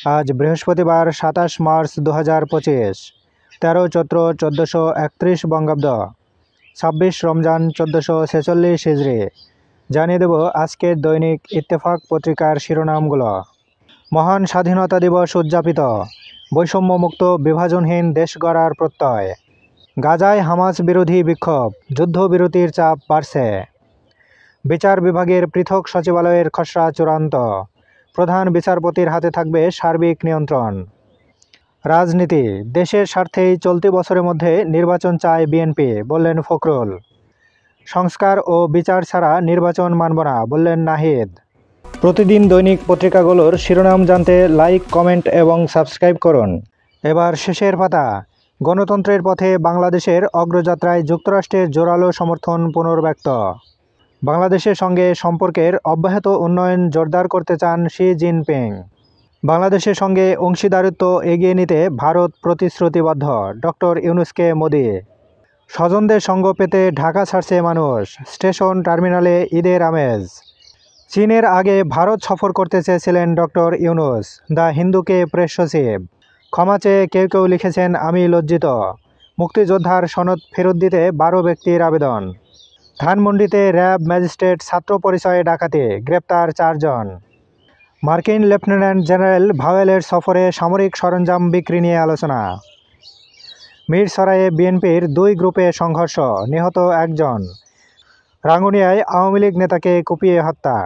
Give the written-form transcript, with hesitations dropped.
আজ বৃহস্পতিবার 27 মার্চ 2025, 13 চৈত্র 1431 বঙ্গাব্দ, 26 রমজান 1446 হিজরি। জানিয়ে দেব আজকের দৈনিক ইত্তেফাক পত্রিকার শিরোনামগুলো। মহান স্বাধীনতা দিবস উদযাপিত, বৈষম্যমুক্ত বিভাজনহীন দেশ গড়ার প্রত্যয়। গাজায় হামাস বিরোধী বিক্ষোভ, যুদ্ধবিরতির চাপ বাড়ছে। বিচার বিভাগের পৃথক সচিবালয়ের খসড়া চূড়ান্ত, প্রধান বিচারপতির হাতে থাকবে সার্বিক নিয়ন্ত্রণ। রাজনীতি, দেশের স্বার্থেই চলতি বছরের মধ্যে নির্বাচন চায় বিএনপি, বললেন ফখরুল। সংস্কার ও বিচার ছাড়া নির্বাচন মানব না, বললেন নাহিদ। প্রতিদিন দৈনিক পত্রিকাগুলোর শিরোনাম জানতে লাইক, কমেন্ট এবং সাবস্ক্রাইব করুন। এবার শেষের পাতা। গণতন্ত্রের পথে বাংলাদেশের অগ্রযাত্রায় যুক্তরাষ্ট্রের জোরালো সমর্থন পুনর্ব্যক্ত। বাংলাদেশের সঙ্গে সম্পর্কের অব্যাহত উন্নয়ন জোরদার করতে চান শি জিনপিং। বাংলাদেশের সঙ্গে অংশীদারিত্ব এগিয়ে নিতে ভারত প্রতিশ্রুতিবদ্ধ, ডক্টর ইউনূসকে মোদি। স্বজনদের সঙ্গ পেতে ঢাকা ছাড়ছে মানুষ, স্টেশন টার্মিনালে ঈদের আমেজ। চীনের আগে ভারত সফর করতে চেয়েছিলেন ডক্টর ইউনূস, দ্য হিন্দুকে প্রেস সচিব। ক্ষমা চেয়ে কেউ কেউ লিখেছেন আমি লজ্জিত। মুক্তিযোদ্ধার সনদ ফেরত দিতে 12 ব্যক্তির আবেদন। ধানমন্ডিতে র্যাব ম্যাজিস্ট্রেট ছাত্র পরিচয়ে ডাকাতি, গ্রেপ্তার 4 জন। মার্কিন লেফটেন্যান্ট জেনারেল ভাওয়েলের সফরে সামরিক সরঞ্জাম বিক্রি নিয়ে আলোচনা। মিরসরাইয়ে বিএনপির 2 গ্রুপে সংঘর্ষ, নিহত 1 জন। রাঙ্গুনিয়ায় আওয়ামী লীগ নেতাকে কুপিয়ে হত্যা।